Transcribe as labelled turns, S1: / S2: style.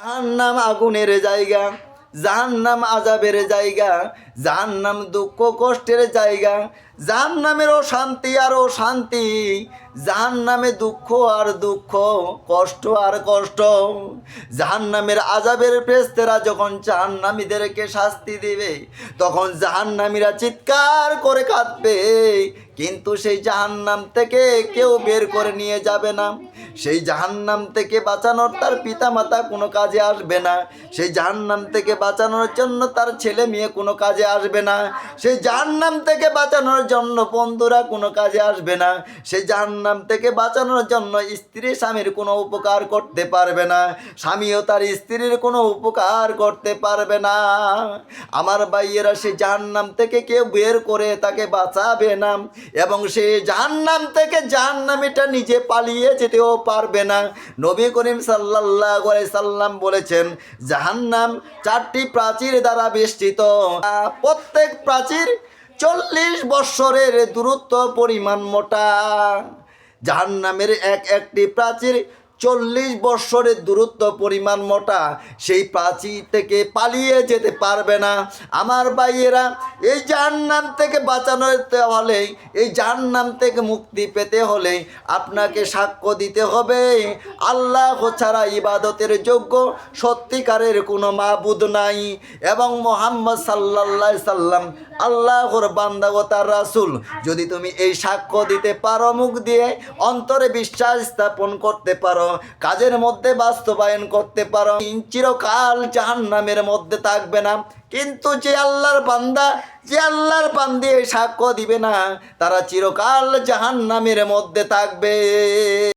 S1: জাহান্নাম আগুনের জায়গা, জাহান্নাম আযাবের জায়গা, জাহান্নাম দুঃখ কষ্টের জায়গা, জাহান্নামের অশান্তি আর অশান্তি, জাহান্নামে দুঃখ আর দুঃখ, কষ্ট আর কষ্ট। জাহান্নামের আযাবের ফেরেশতারা যখন জাহান্নামীদেরকে শাস্তি দিবে, তখন জাহান্নামীরা চিৎকার করে কাঁদবে, কিন্তু সেই জাহান্নাম থেকে কেউ বের করে নিয়ে যাবে না। সেই জাহান্নাম থেকে বাঁচানোর তার পিতামাতা কোনো কাজে আসবে না, সেই জাহান্নাম থেকে বাঁচানোর জন্য তার ছেলে মেয়ে কোনো কাজে আসবে না, সেই জাহান্নাম থেকে বাঁচানোর জন্য বন্ধুরা কোনো কাজে আসবে না, সেই জাহান্নাম থেকে বাঁচানোর জন্য স্ত্রী স্বামীর কোনো উপকার করতে পারবে না, স্বামীও তার স্ত্রীর কোনো উপকার করতে পারবে না। আমার ভাইয়েরা, সেই জাহান্নাম থেকে কেউ বের করে তাকে বাঁচাবে না, এবং সেই জাহান্নাম থেকে জাহান্নামীটা নিজে পালিয়ে যেতেও পারবে না। নবী করিম সাল্লাল্লাহু আলাইহি সাল্লাম বলেছেন, জাহান্নাম 4টি প্রাচীর দ্বারা বেষ্টিত, প্রত্যেক প্রাচীর 40 বৎসরের দূরত্ব পরিমাণ মোটা। জাহান্নামের একটি প্রাচীর 40 বৎসরের দূরত্ব পরিমাণ মোটা, সেই প্রাচীর থেকে পালিয়ে যেতে পারবে না। আমার ভাইয়েরা, এই জাহান্নাম থেকে বাঁচানো হলে, এই জাহান্নাম থেকে মুক্তি পেতে হলে আপনাকে সাক্ষ্য দিতে হবে, আল্লাহ ছাড়া ইবাদতের যোগ্য সত্যিকারের কোনো মাবুদ নাই, এবং মুহাম্মদ সাল্লাল্লাহু আলাইহি সাল্লাম আল্লাহর বান্দা ও তার রাসূল। যদি তুমি এই সাক্ষ্য দিতে পারো, মুখ দিয়ে অন্তরে বিশ্বাস স্থাপন করতে পারো, কাজের মধ্যে বাস্তবায়ন করতে পারো, চিরকাল জাহান্নামের মধ্যে থাকবে না। কিন্তু যে আল্লাহর বান্দা, যে আল্লাহর বান্দি এই সাক্ষ্য দিবে না, তারা চিরকাল জাহান্নামের মধ্যে থাকবে।